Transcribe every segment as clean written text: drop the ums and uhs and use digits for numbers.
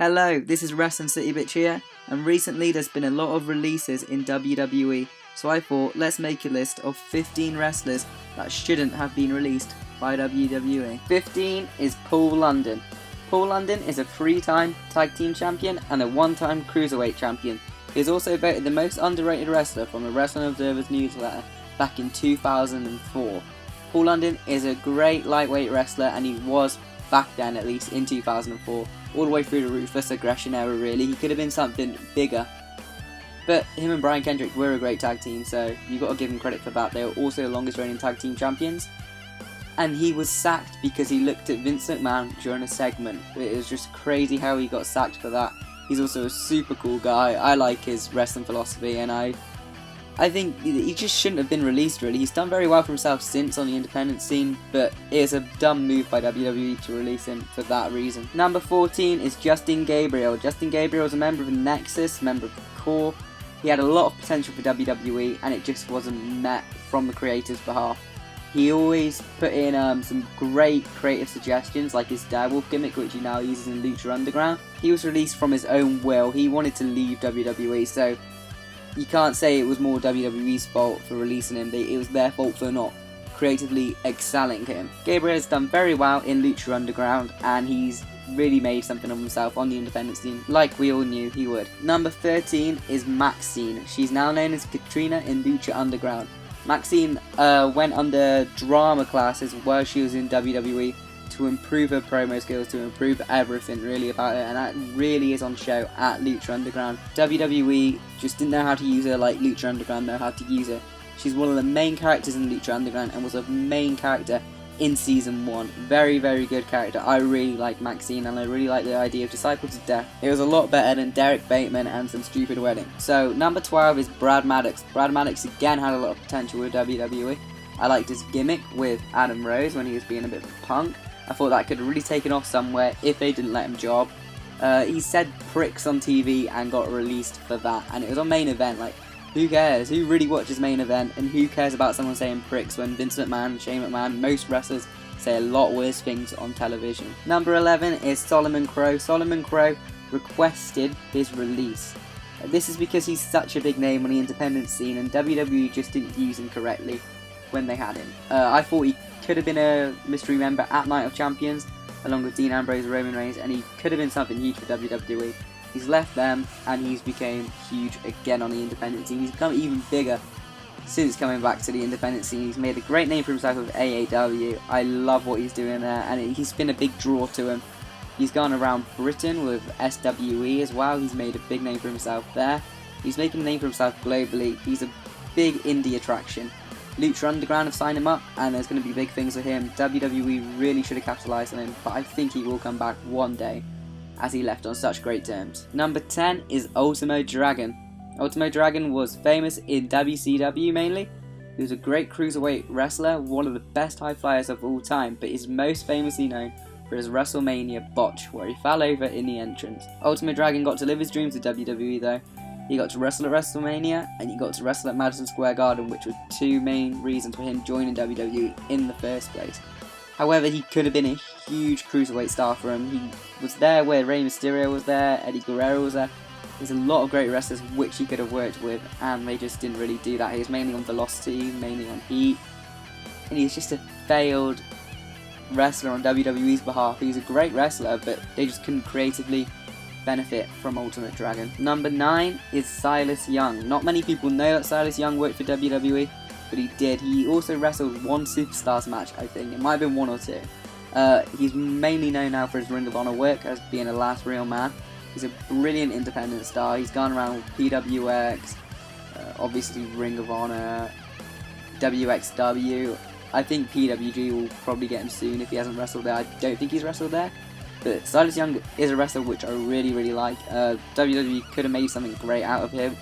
Hello, this is Wrestling City Bitch here, and recently there's been a lot of releases in WWE, so I thought let's make a list of 15 wrestlers that shouldn't have been released by WWE. 15 is Paul London. Paul London is a 3-time tag team champion and a 1-time cruiserweight champion. He is also voted the most underrated wrestler from the Wrestling Observer's newsletter back in 2004. Paul London is a great lightweight wrestler, and he was, back then at least, in 2004, all the way through the Ruthless Aggression era really. He could have been something bigger. But him and Brian Kendrick were a great tag team, so you've got to give him credit for that. They were also the longest reigning tag team champions. And he was sacked because he looked at Vince McMahon during a segment. It was just crazy how he got sacked for that. He's also a super cool guy. I like his wrestling philosophy, and I think he just shouldn't have been released really. He's done very well for himself since on the independent scene, but it is a dumb move by WWE to release him for that reason. Number 14 is Justin Gabriel. Justin Gabriel is a member of the Nexus, member of the Core. He had a lot of potential for WWE, and it just wasn't met from the creators' behalf. He always put in some great creative suggestions, like his Direwolf gimmick, which he now uses in Lucha Underground. He was released from his own will. He wanted to leave WWE, so you can't say it was more WWE's fault for releasing him. It was their fault for not creatively excelling him. Gabriel has done very well in Lucha Underground, and he's really made something of himself on the independent scene, like we all knew he would. Number 13 is Maxine. She's now known as Katrina in Lucha Underground. Maxine went under drama classes while she was in WWE to improve her promo skills, to improve everything really about her, and that really is on show at Lucha Underground. WWE just didn't know how to use her like Lucha Underground know how to use her. She's one of the main characters in Lucha Underground and was a main character in Season 1. Very, very good character. I really like Maxine, and I really like the idea of Disciple to Death. It was a lot better than Derek Bateman and Some Stupid Wedding. So, number 12 is Brad Maddox. Brad Maddox again had a lot of potential with WWE. I liked his gimmick with Adam Rose when he was being a bit of a punk. I thought that could have really taken off somewhere if they didn't let him job. He said pricks on TV and got released for that, and it was on Main Event. Like, who cares? Who really watches Main Event, and who cares about someone saying pricks when Vince McMahon, Shane McMahon, most wrestlers say a lot worse things on television. Number 11 is Solomon Crowe. Solomon Crowe requested his release. This is because he's such a big name on the independent scene, and WWE just didn't use him correctly when they had him. I thought he could have been a mystery member at Night of Champions along with Dean Ambrose and Roman Reigns, and he could have been something huge for WWE. He's left them, and he's became huge again on the independent scene. He's become even bigger since coming back to the independent scene. He's made a great name for himself with AAW. I love what he's doing there, and he's been a big draw to him. He's gone around Britain with SWE as well. He's made a big name for himself there. He's making a name for himself globally. He's a big indie attraction. Lucha Underground have signed him up, and there's going to be big things for him. WWE really should have capitalised on him, but I think he will come back one day, as he left on such great terms. Number 10 is Ultimo Dragon. Ultimo Dragon was famous in WCW mainly. He was a great cruiserweight wrestler, one of the best high flyers of all time, but is most famously known for his WrestleMania botch, where he fell over in the entrance. Ultimo Dragon got to live his dreams at WWE though. He got to wrestle at WrestleMania, and he got to wrestle at Madison Square Garden, which were two main reasons for him joining WWE in the first place. However, he could have been a huge cruiserweight star for him. He was there where Rey Mysterio was there, Eddie Guerrero was there. There's a lot of great wrestlers which he could have worked with, and they just didn't really do that. He was mainly on Velocity, mainly on Heat, and he's just a failed wrestler on WWE's behalf. He's a great wrestler, but they just couldn't creatively benefit from Ultimate Dragon. Number 9 is Silas Young. Not many people know that Silas Young worked for WWE, but he did. He also wrestled one Superstars match, I think. It might have been one or two. He's mainly known now for his Ring of Honor work as being a last real man. He's a brilliant independent star. He's gone around with PWX, obviously Ring of Honor, WXW. I think PWG will probably get him soon if he hasn't wrestled there. I don't think he's wrestled there. But Silas Young is a wrestler which I really, really like. WWE could have made something great out of him.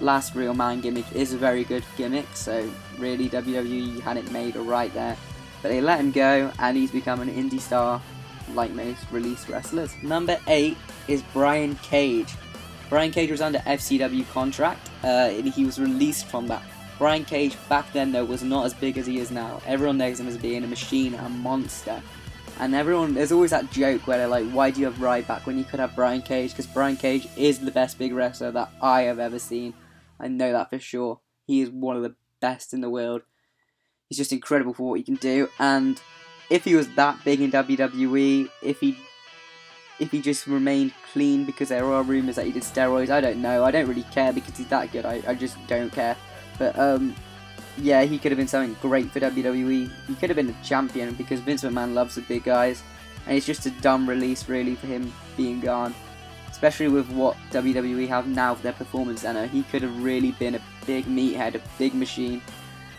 Last Real Man gimmick is a very good gimmick, so really WWE had it made right there. But they let him go, and he's become an indie star like most released wrestlers. Number 8 is Brian Cage. Brian Cage was under FCW contract, and he was released from that. Brian Cage back then though was not as big as he is now. Everyone knows him as being a machine, a monster. And everyone, there's always that joke where they're like, why do you have Ryback when you could have Brian Cage? Because Brian Cage is the best big wrestler that I have ever seen. I know that for sure. He is one of the best in the world. He's just incredible for what he can do. And if he was that big in WWE, if he just remained clean, because there are rumours that he did steroids, I don't know. I don't really care because he's that good. I just don't care. But yeah, he could have been something great for WWE. He could have been a champion because Vince McMahon loves the big guys. And it's just a dumb release really for him being gone. Especially with what WWE have now for their performance center. He could have really been a big meathead, a big machine.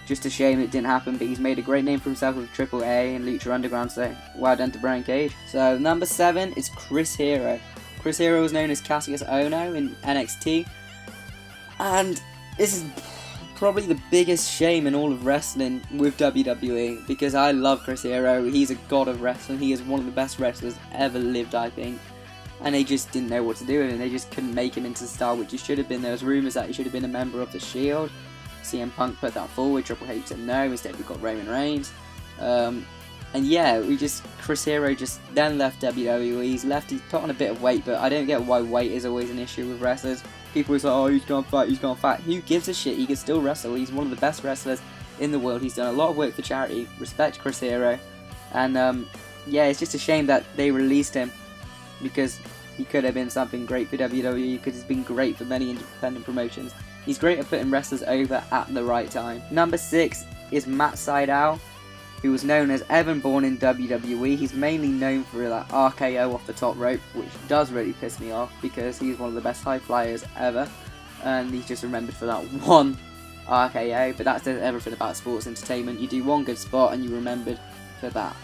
Just a shame it didn't happen, but he's made a great name for himself with AAA and Lucha Underground, so well done to Brian Cage. So number 7 is Chris Hero. Chris Hero was known as Cassius Ohno in NXT. And this is probably the biggest shame in all of wrestling with WWE, because I love Chris Hero. He's a god of wrestling. He is one of the best wrestlers ever lived, I think. And they just didn't know what to do with him. They just couldn't make him into the star which he should have been. There was rumours that he should have been a member of the Shield. CM Punk put that forward. Triple H said no. Instead we got Roman Reigns. And yeah, Chris Hero just then left WWE. He's put on a bit of weight, but I don't get why weight is always an issue with wrestlers. People say, oh, he's gone fat, he's gone fat. Who gives a shit? He can still wrestle. He's one of the best wrestlers in the world. He's done a lot of work for charity. Respect Chris Hero. And yeah, it's just a shame that they released him, because he could have been something great for WWE, because he's been great for many independent promotions. He's great at putting wrestlers over at the right time. Number 6 is Matt Sydal, who was known as Evan Bourne in WWE. He's mainly known for that RKO off the top rope, which does really piss me off, because he's one of the best high flyers ever, and he's just remembered for that one RKO. But that's everything about sports entertainment. You do one good spot and you're remembered for that.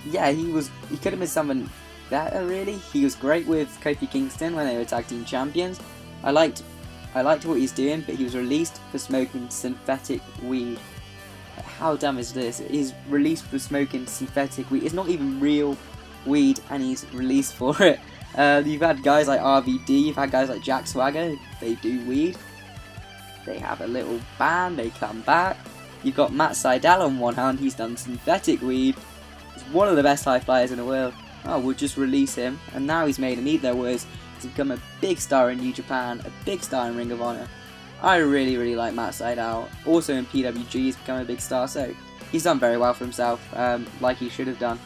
Yeah, he could have been something better really. He was great with Kofi Kingston when they were tag team champions. I liked what he's doing, but he was released for smoking synthetic weed. How dumb is this? He's released for smoking synthetic weed. It's not even real weed, and he's released for it. You've had guys like RVD, you've had guys like Jack Swagger. They do weed. They have a little band, they come back. You've got Matt Sydal on one hand, he's done synthetic weed. He's one of the best high flyers in the world. Oh, we'll just release him. And now he's made him eat their words. He's become a big star in New Japan, a big star in Ring of Honor. I really, really like Matt Sydal. Also in PWG, he's become a big star, so he's done very well for himself, like he should have done.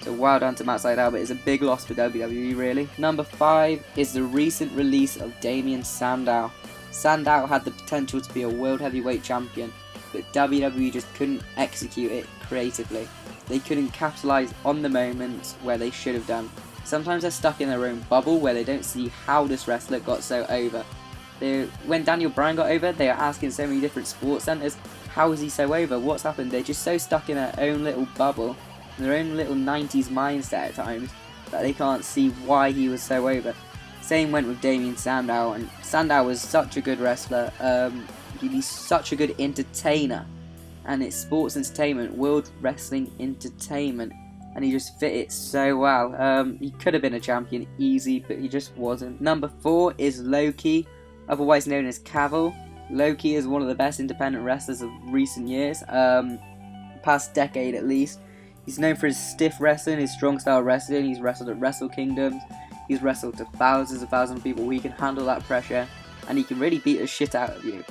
So well done to Matt Sydal, but it's a big loss for WWE, really. Number 5 is the recent release of Damien Sandow. Sandow had the potential to be a World Heavyweight Champion, but WWE just couldn't execute it creatively. They couldn't capitalise on the moments where they should have done. Sometimes they're stuck in their own bubble where they don't see how this wrestler got so over. When Daniel Bryan got over, they are asking so many different sports centres, how is he so over? What's happened? They're just so stuck in their own little bubble, their own little 90s mindset at times, that they can't see why he was so over. Same went with Damien Sandow, and Sandow was such a good wrestler. He's such a good entertainer, and it's sports entertainment, World Wrestling Entertainment, and he just fit it so well. He could have been a champion easy, but he just wasn't. Number 4 is Loki, otherwise known as Cavill. Loki is one of the best independent wrestlers of recent years, past decade at least. He's known for his stiff wrestling, his strong style wrestling. He's wrestled at Wrestle Kingdoms. He's wrestled to thousands of people. He can handle that pressure, and he can really beat the shit out of you.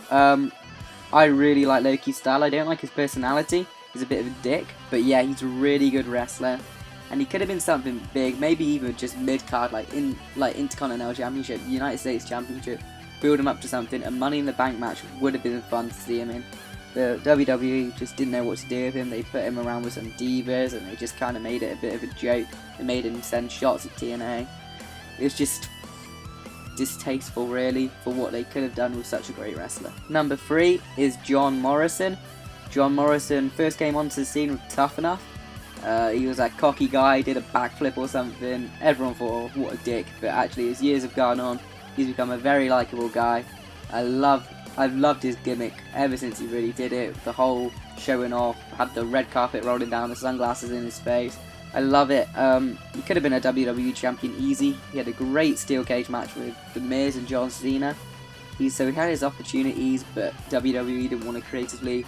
I really like Loki's style. I don't like his personality. He's a bit of a dick, but yeah, he's a really good wrestler, and he could have been something big, maybe even just mid-card, like Intercontinental Championship, United States Championship. Build him up to something. A Money in the Bank match would have been fun to see him in. The WWE just didn't know what to do with him. They put him around with some divas, and they just kind of made it a bit of a joke. They made him send shots at TNA. It was just distasteful, really, for what they could have done with such a great wrestler. Number 3 is John Morrison. John Morrison first came onto the scene with Tough Enough. He was that cocky guy, did a backflip or something. Everyone thought, oh, what a dick. But actually, as years have gone on, he's become a very likeable guy. I've loved his gimmick ever since he really did it. The whole showing off, had the red carpet rolling down, the sunglasses in his face. I love it. He could have been a WWE champion easy. He had a great steel cage match with The Miz and John Cena. So he had his opportunities, but WWE didn't want to creatively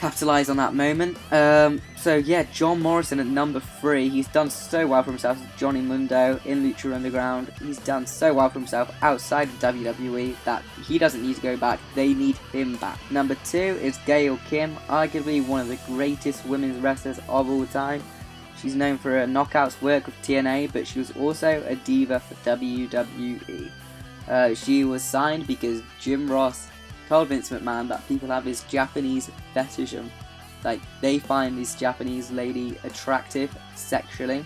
capitalise on that moment. So yeah, John Morrison at number 3. He's done so well for himself as Johnny Mundo in Lucha Underground. He's done so well for himself outside of WWE that he doesn't need to go back. They need him back. Number 2 is Gail Kim, arguably one of the greatest women's wrestlers of all time. She's known for her knockouts work with TNA, but she was also a diva for WWE. She was signed because Jim Ross told Vince McMahon that people have this Japanese fetishism. Like, they find this Japanese lady attractive sexually.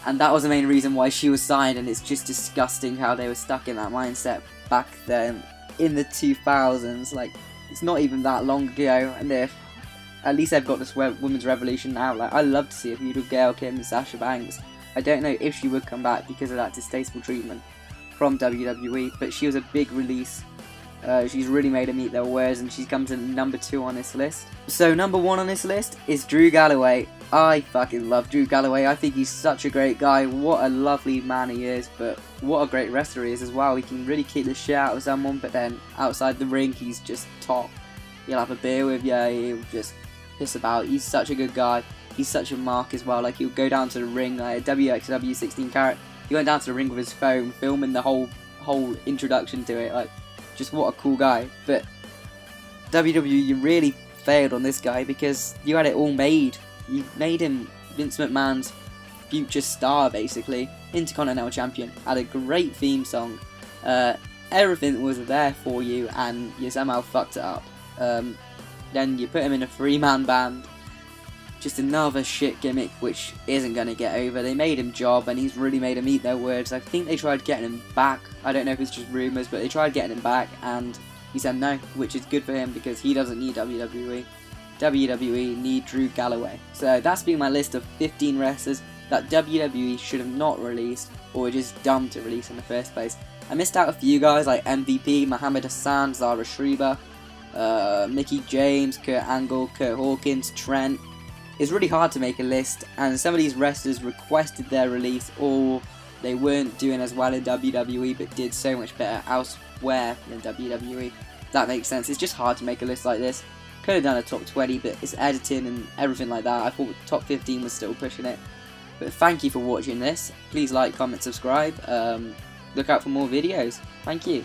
And that was the main reason why she was signed, and it's just disgusting how they were stuck in that mindset back then in the 2000s. Like, it's not even that long ago, and at least they've got this women's revolution now. Like, I'd love to see a feud with Gail Kim and Sasha Banks. I don't know if she would come back because of that distasteful treatment from WWE, but she was a big release. She's really made her meet their words, and she's come to number 2 on this list. So number 1 on this list is Drew Galloway. I fucking love Drew Galloway. I think he's such a great guy. What a lovely man he is, but what a great wrestler he is as well. He can really kick the shit out of someone, but then outside the ring, he's just top. He'll have a beer with you, he'll just piss about. He's such a good guy. He's such a mark as well. Like, he'll go down to the ring, like a WXW 16 carat. He went down to the ring with his phone, filming the whole introduction to it. Like, just what a cool guy. But WWE, you really failed on this guy because you had it all made. You made him Vince McMahon's future star, basically. Intercontinental champion. Had a great theme song. Everything was there for you, and you somehow fucked it up. Then you put him in a 3-man band. Just another shit gimmick which isn't going to get over. They made him job, and he's really made him eat their words. I think they tried getting him back. I don't know if it's just rumours, but they tried getting him back, and he said no, which is good for him because he doesn't need WWE. WWE need Drew Galloway. So that's been my list of 15 wrestlers that WWE should have not released, or were just dumb to release in the first place. I missed out a few guys like MVP, Muhammad Hassan, Zara Schreiber, Mickey James, Kurt Angle, Kurt Hawkins, Trent. It's really hard to make a list, and some of these wrestlers requested their release, or they weren't doing as well in WWE but did so much better elsewhere than WWE. That makes sense. It's just hard to make a list like this. Could have done a top 20, but it's editing and everything like that. I thought top 15 was still pushing it. But thank you for watching this. Please like, comment, subscribe. Look out for more videos. Thank you.